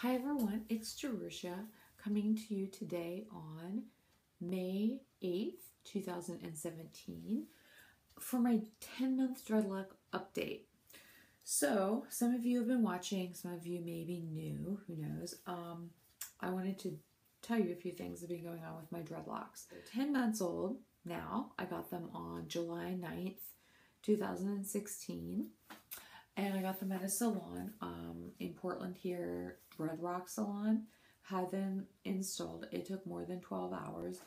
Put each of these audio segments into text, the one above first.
Hi everyone, it's Jerusha coming to you today on May 8th, 2017 for my 10-month dreadlock update. So, some of you have been watching, some of you may be new, who knows. I wanted to tell you a few things that have been going on with my dreadlocks. They're 10 months old now. I got them on July 9th, 2016. And I got them at a salon in Portland here, Dreadlock Salon. Had them installed. It took more than 12 hours.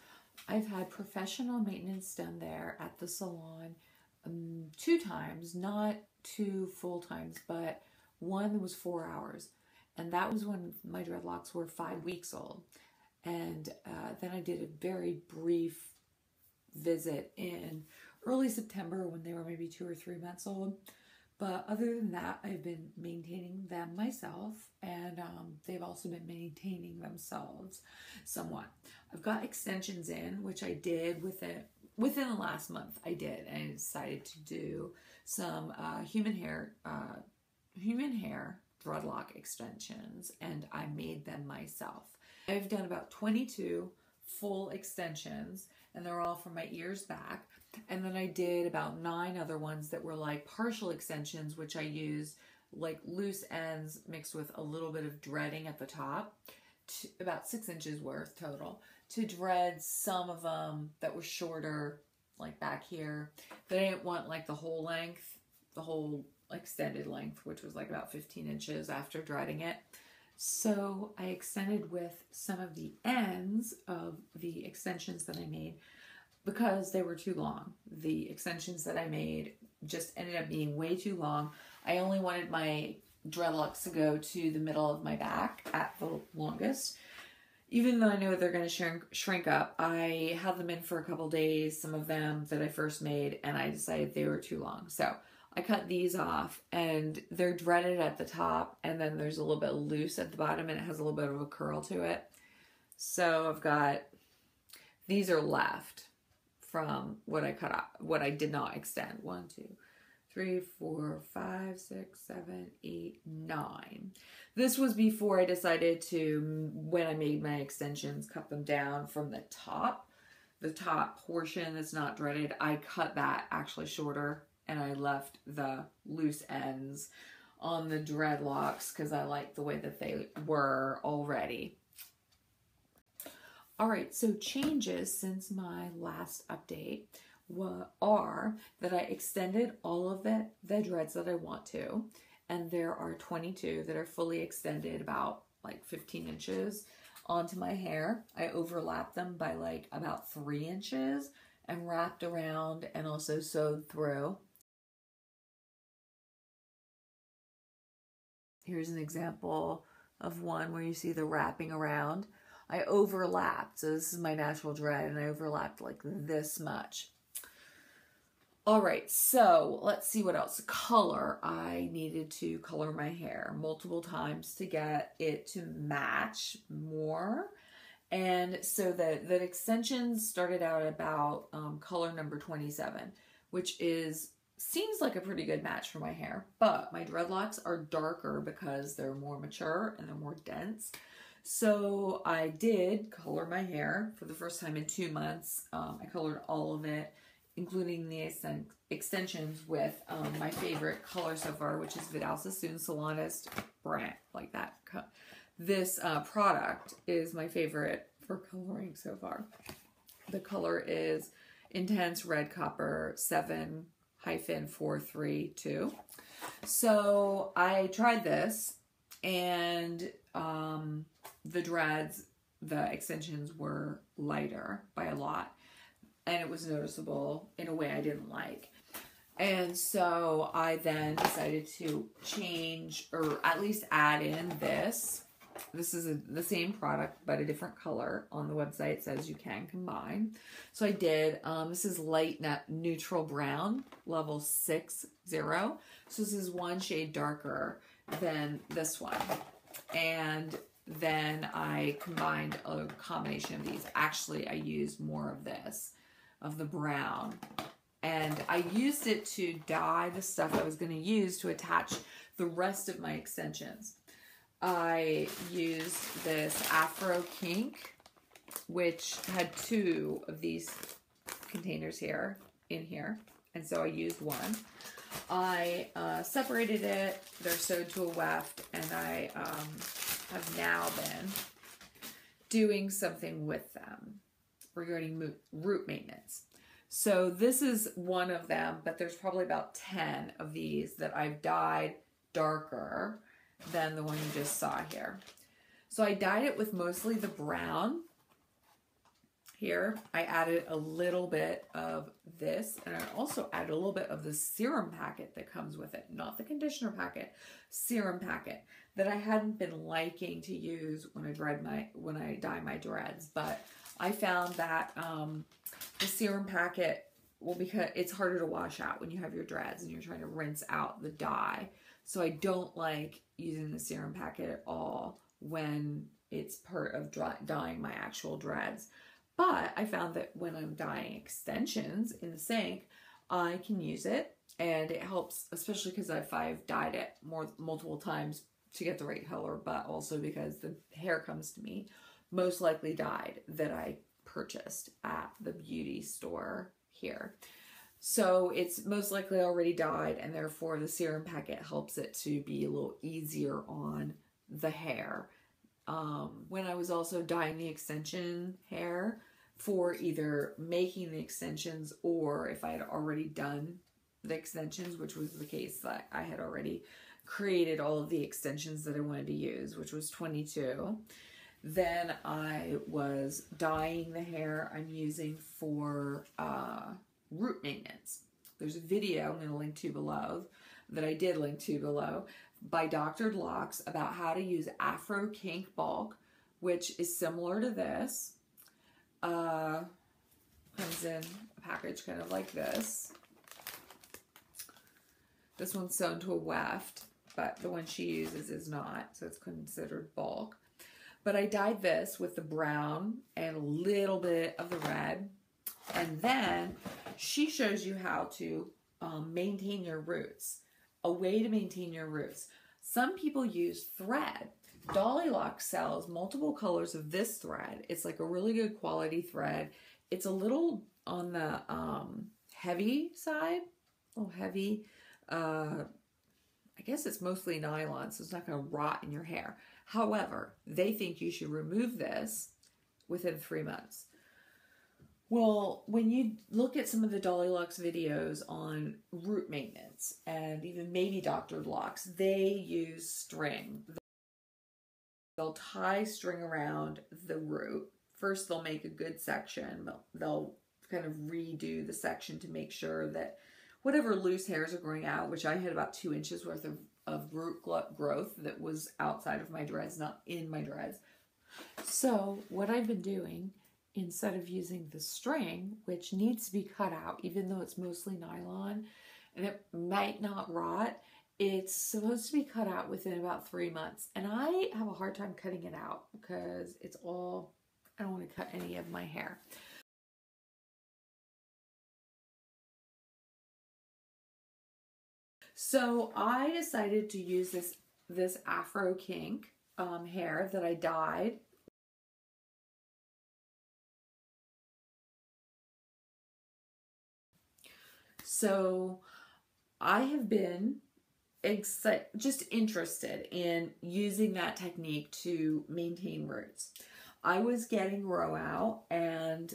I've had professional maintenance done there at the salon 2 times, not 2 full times, but one was 4 hours. And that was when my dreadlocks were 5 weeks old. And then I did a very brief visit in early September when they were maybe 2 or 3 months old. But other than that, I've been maintaining them myself, and they've also been maintaining themselves somewhat. I've got extensions in, which I did within the last month. I decided to do some human hair dreadlock extensions, and I made them myself. I've done about 22 full extensions, and they're all from my ears back. And then I did about 9 other ones that were like partial extensions, which I used like loose ends mixed with a little bit of dreading at the top, about 6 inches worth total, to dread some of them that were shorter, like back here. But I didn't want like the whole length, the whole extended length, which was like about 15 inches after dreading it. So I extended with some of the ends of the extensions that I made, because they were too long. The extensions that I made just ended up being way too long. I only wanted my dreadlocks to go to the middle of my back at the longest. Even though I know they're going to shrink up, I had them in for a couple days, some of them that I first made, and I decided they were too long. So I cut these off, and they're dreaded at the top, and then there's a little bit loose at the bottom, and it has a little bit of a curl to it. So I've got, these are left from what I cut off, what I did not extend. 1, 2, 3, 4, 5, 6, 7, 8, 9. This was before I decided to, when I made my extensions, cut them down from the top portion that's not dreaded. I cut that actually shorter, and I left the loose ends on the dreadlocks because I like the way that they were already. Alright, so changes since my last update are that I extended all of the dreads that I want to, and there are 22 that are fully extended about like 15 inches onto my hair. I overlapped them by like about 3 inches and wrapped around and also sewed through. Here's an example of one where you see the wrapping around. I overlapped, so this is my natural dread, and I overlapped like this much. Alright, so let's see what else. Color. I needed to color my hair multiple times to get it to match more. And so the extensions started out about color number 27, which seems like a pretty good match for my hair. But my dreadlocks are darker because they're more mature and they're more dense. So I did color my hair for the first time in 2 months. I colored all of it, including the extensions, with my favorite color so far, which is Vidal Sassoon Salonist brand, like that. This product is my favorite for coloring so far. The color is Intense Red Copper 7-432. So I tried this, and the dreads, the extensions were lighter by a lot, and it was noticeable in a way I didn't like. And so I then decided to change, or at least add in this. This is the same product, but a different color. On the website it says you can combine. So I did. This is light neutral brown, level 60. So this is 1 shade darker than this one. And then I combined a combination of these. Actually, I used more of this, of the brown. And I used it to dye the stuff I was going to use to attach the rest of my extensions. I used this Afro Kink, which had 2 of these containers here, in here. And so I used one. I separated it. They're sewed to a weft, and I have now been doing something with them regarding root maintenance. So this is one of them, but there's probably about 10 of these that I've dyed darker than the one you just saw here. So I dyed it with mostly the brown. Here, I added a little bit of this, and I also added a little bit of the serum packet that comes with it, not the conditioner packet, serum packet that I hadn't been liking to use when I dye my dreads, but I found that the serum packet, well, because it's harder to wash out when you have your dreads and you're trying to rinse out the dye, so I don't like using the serum packet at all when it's part of dyeing my actual dreads. But I found that when I'm dyeing extensions in the sink, I can use it, and it helps, especially because I've dyed it multiple times to get the right color, but also because the hair comes to me most likely dyed that I purchased at the beauty store here. So it's most likely already dyed, and therefore the serum packet helps it to be a little easier on the hair. When I was also dyeing the extension hair for either making the extensions, or if I had already done the extensions, which was the case that I had already created all of the extensions that I wanted to use, which was 22. Then I was dyeing the hair I'm using for root maintenance. There's a video I'm going to link to below, that I did link to below, by Dr. Locks about how to use Afro Kink bulk, which is similar to this. Comes in a package kind of like this. This one's sewn to a weft, but the one she uses is not, so it's considered bulk. But I dyed this with the brown and a little bit of the red, and then she shows you how to maintain your roots. A way to maintain your roots. Some people use thread. Dreadlock sells multiple colors of this thread. It's like a really good quality thread. It's a little on the heavy side, a little heavy. I guess it's mostly nylon, so it's not going to rot in your hair. However, they think you should remove this within 3 months. Well, when you look at some of the Dreadlock's videos on root maintenance, and even maybe Dr. Locks, they use string. They'll tie string around the root. First, they'll make a good section. They'll kind of redo the section to make sure that whatever loose hairs are growing out, which I had about 2 inches worth of root growth that was outside of my dreads, not in my dreads. So what I've been doing, instead of using the string, which needs to be cut out, even though it's mostly nylon and it might not rot, it's supposed to be cut out within about 3 months. And I have a hard time cutting it out because it's all, I don't want to cut any of my hair. So I decided to use this Afro Kink hair that I dyed. So I have been just interested in using that technique to maintain roots. I was getting grow out, and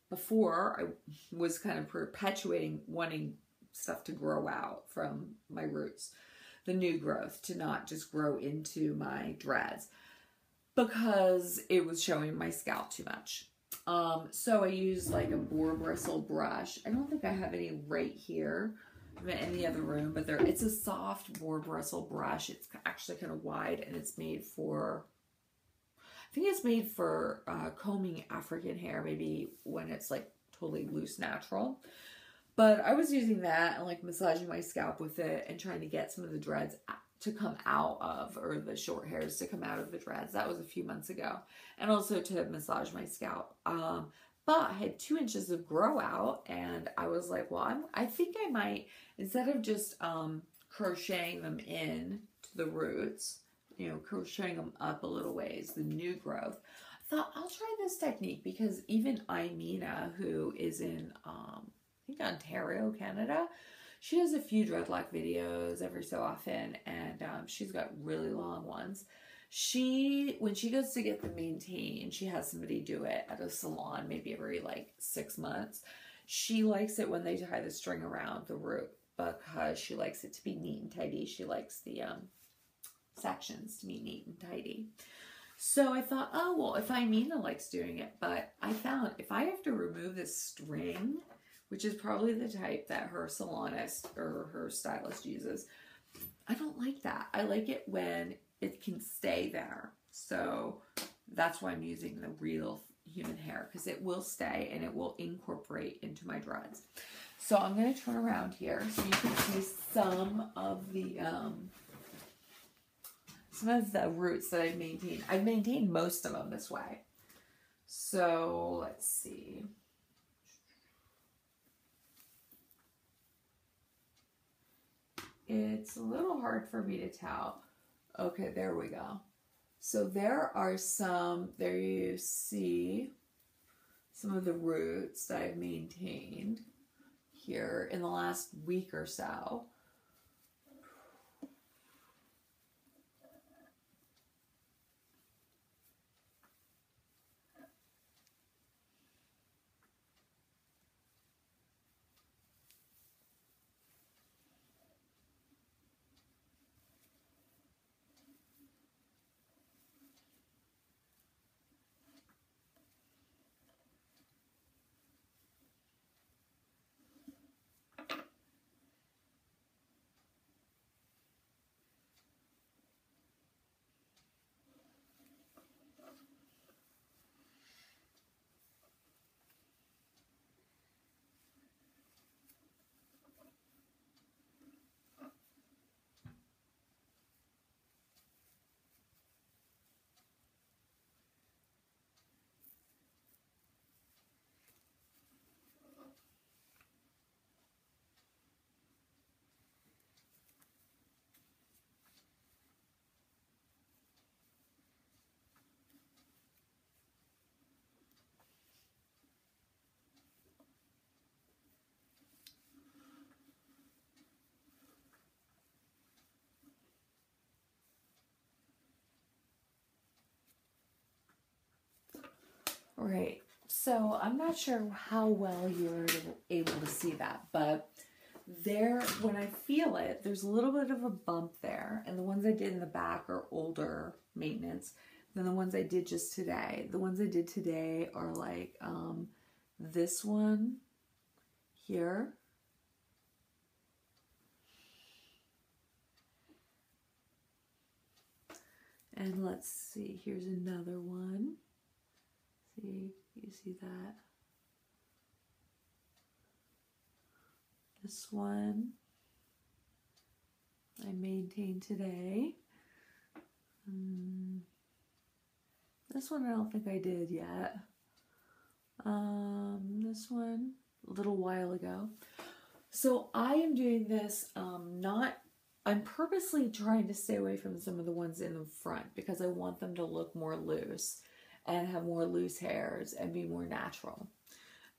before I was kind of perpetuating wanting stuff to grow out from my roots, the new growth, to not just grow into my dreads because it was showing my scalp too much. So I use like a boar bristle brush. I don't think I have any right here in the other room, but it's a soft boar bristle brush. It's actually kind of wide, and it's made for, I think it's made for combing African hair, maybe when it's like totally loose natural. But I was using that and like massaging my scalp with it and trying to get some of the dreads to come out of, or the short hairs to come out of the dreads. That was a few months ago. And also to massage my scalp. But I had 2 inches of grow out, and I was like, well, I think I might, instead of just crocheting them in to the roots, you know, crocheting them up a little ways, the new growth. I thought I'll try this technique because even Mina, who is in, I think Ontario, Canada, she does a few dreadlock videos every so often, and she's got really long ones. When she goes to get them maintained, she has somebody do it at a salon, maybe every like 6 months. She likes it when they tie the string around the root because she likes it to be neat and tidy. She likes the sections to be neat and tidy. So I thought, oh, well, if Mina likes doing it, but I found if I have to remove this string, which is probably the type that her salonist or her stylist uses, I don't like that. I like it when it can stay there. So that's why I'm using the real human hair, because it will stay and it will incorporate into my dreads. So I'm going to turn around here so you can see some of the roots that I've maintained. I've maintained most of them this way. So let's see. It's a little hard for me to tell. Okay, there we go. So there are some, there you see some of the roots that I've maintained here in the last week or so. Right, so I'm not sure how well you're able to see that, but there, when I feel it, there's a little bit of a bump there, and the ones I did in the back are older maintenance than the ones I did just today. The ones I did today are like this one here. And let's see, here's another one. See, you see that? This one I maintained today. This one I don't think I did yet. This one a little while ago. So I am doing this I'm purposely trying to stay away from some of the ones in the front because I want them to look more loose and have more loose hairs and be more natural.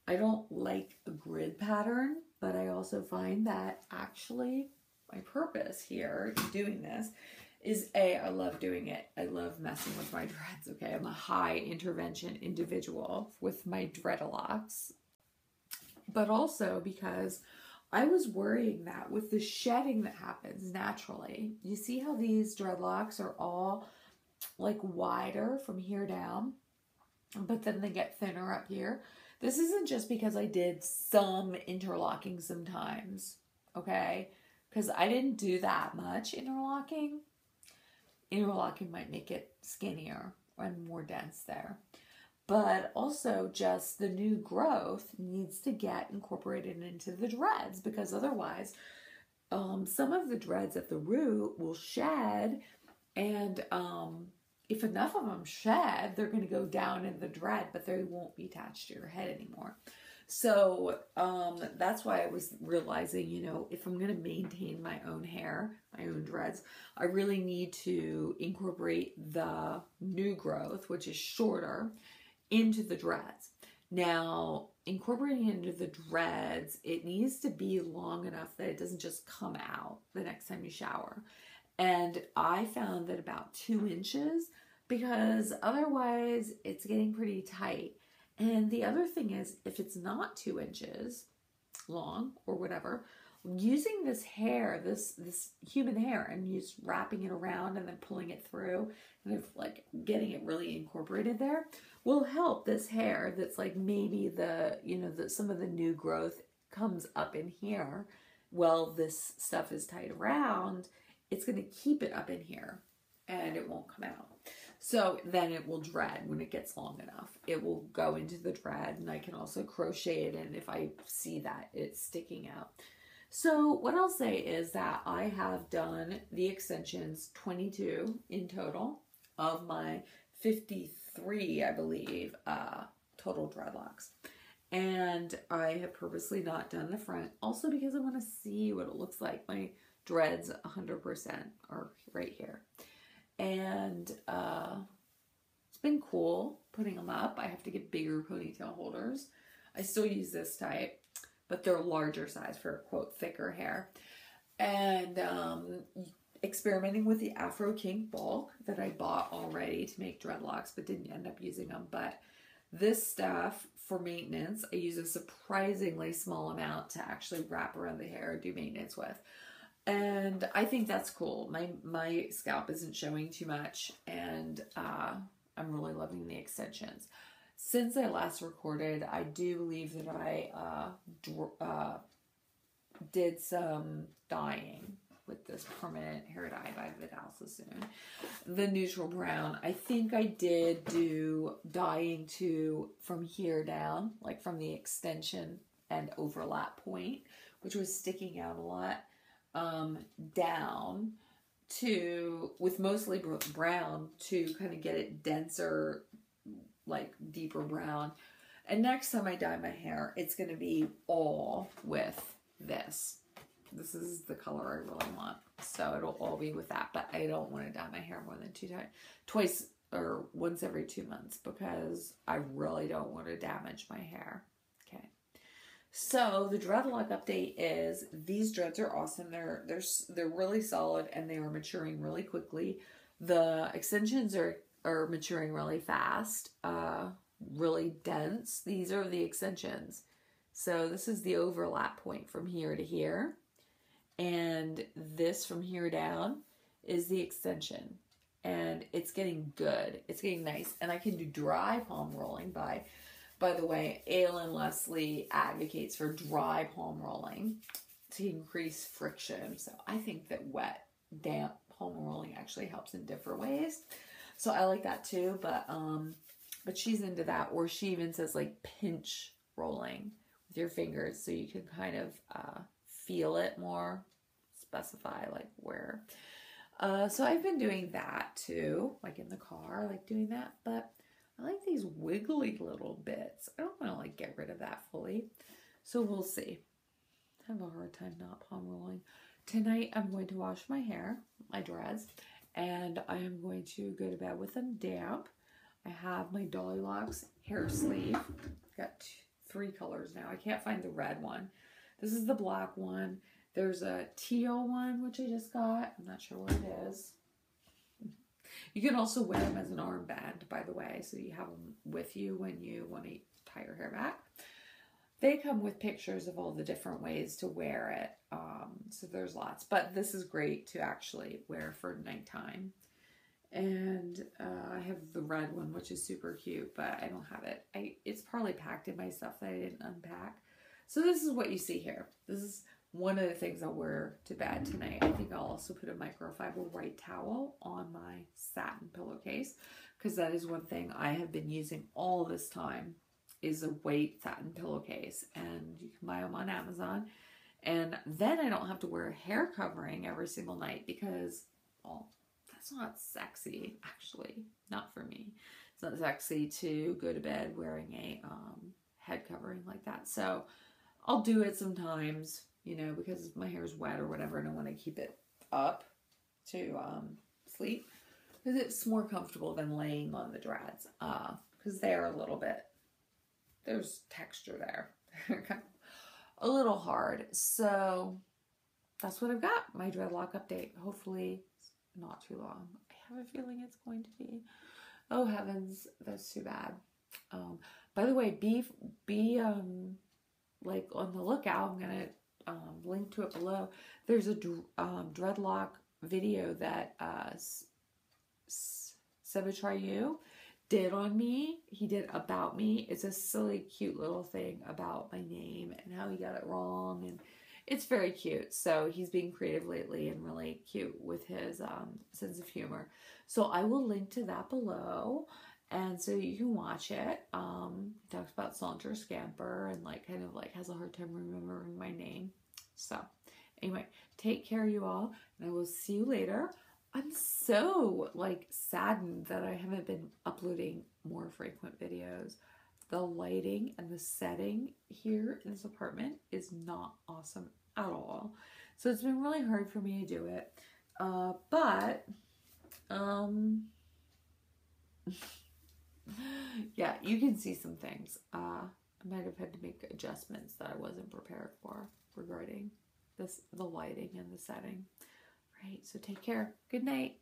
I don't like a grid pattern, but I also find that actually my purpose here in doing this is I love doing it. I love messing with my dreads, okay? I'm a high intervention individual with my dreadlocks, but also because I was worrying that with the shedding that happens naturally, you see how these dreadlocks are all like wider from here down, but then they get thinner up here. This isn't just because I did some interlocking sometimes, okay? Because I didn't do that much interlocking. Interlocking might make it skinnier and more dense there. But also just the new growth needs to get incorporated into the dreads because otherwise some of the dreads at the root will shed, and if enough of them shed, they're going to go down in the dread, but they won't be attached to your head anymore. So that's why I was realizing, you know, if I'm going to maintain my own hair, my own dreads, I really need to incorporate the new growth, which is shorter, into the dreads. Now, incorporating into the dreads, it needs to be long enough that it doesn't just come out the next time you shower. And I found that about 2 inches, because otherwise it's getting pretty tight. And the other thing is, if it's not 2 inches long or whatever, using this hair, this human hair, and just wrapping it around and then pulling it through, and if like getting it really incorporated there, will help this hair that's like maybe the, you know, some of the new growth comes up in here. Well, this stuff is tied around. It's going to keep it up in here and it won't come out. So then it will dread when it gets long enough. It will go into the dread, and I can also crochet it in if I see that it's sticking out. So what I'll say is that I have done the extensions, 22 in total of my 53, I believe, total dreadlocks. And I have purposely not done the front, also because I want to see what it looks like. My dreads 100% are right here. And it's been cool putting them up. I have to get bigger ponytail holders. I still use this type, but they're larger size for, quote, thicker hair. And experimenting with the Afro Kink bulk that I bought already to make dreadlocks, but didn't end up using them. But this stuff for maintenance, I use a surprisingly small amount to actually wrap around the hair and do maintenance with. And I think that's cool. My scalp isn't showing too much, and I'm really loving the extensions. Since I last recorded, I do believe that I did some dyeing with this permanent hair dye by Vidal Sassoon. The neutral brown. I think I did do dyeing too from here down, like from the extension and overlap point, which was sticking out a lot. Down to, with mostly brown, to kind of get it denser, like deeper brown. And next time I dye my hair, it's going to be all with this. This is the color I really want. So it'll all be with that, but I don't want to dye my hair more than twice or once every 2 months, because I really don't want to damage my hair. Okay. So the dreadlock update is these dreads are awesome. They're really solid, and they are maturing really quickly. The extensions are maturing really fast, really dense. These are the extensions. So this is the overlap point from here to here, and this from here down is the extension, and it's getting good. It's getting nice, and I can do dry palm rolling By the way, Aylin Leslie advocates for dry palm rolling to increase friction. So I think that wet, damp palm rolling actually helps in different ways. So I like that too, but she's into that. Or she even says like pinch rolling with your fingers, so you can kind of feel it more, specify like where. So I've been doing that too, like in the car, like doing that, but I like these wiggly little bits. I don't want to like get rid of that fully. So we'll see. I have a hard time not palm rolling. Tonight I'm going to wash my hair, my dreads, and I am going to go to bed with them damp. I have my Dolly Locks hair sleeve. Got 3 colors now. I can't find the red one. This is the black one. There's a teal one, which I just got. I'm not sure what it is. You can also wear them as an armband, by the way, so you have them with you when you want to tie your hair back. They come with pictures of all the different ways to wear it, so there's lots. But this is great to actually wear for nighttime. And I have the red one, which is super cute, but I don't have it. It's probably packed in my stuff that I didn't unpack. So this is what you see here. This is one of the things I'll wear to bed tonight. I think I'll also put a microfiber white towel on my satin pillowcase, because that is one thing I have been using all this time, is a white satin pillowcase, and you can buy them on Amazon. And then I don't have to wear a hair covering every single night, because, well, that's not sexy, actually. Not for me. It's not sexy to go to bed wearing a head covering like that. So I'll do it sometimes, you know, because my hair is wet or whatever, and I want to keep it up to sleep, because it's more comfortable than laying on the dreads, because they're a little bit, there's texture there. They're kind of a little hard. So that's what I've got, my dreadlock update. Hopefully it's not too long. I have a feeling it's going to be. Oh heavens, that's too bad. By the way, be like on the lookout. I'm gonna link to it below. There's a dreadlock video that Sebatreyau did on me. He did about me. It's a silly, cute little thing about my name and how he got it wrong, and it's very cute. So he's being creative lately and really cute with his sense of humor. So I will link to that below, and so you can watch it. He talks about saunter scamper and like kind of like has a hard time remembering my name. So anyway, take care, you all, and I will see you later. I'm so like saddened that I haven't been uploading more frequent videos. The lighting and the setting here in this apartment is not awesome at all. So it's been really hard for me to do it. Yeah, you can see some things. I might have had to make adjustments that I wasn't prepared for regarding the lighting and the setting. Right, so take care. Good night.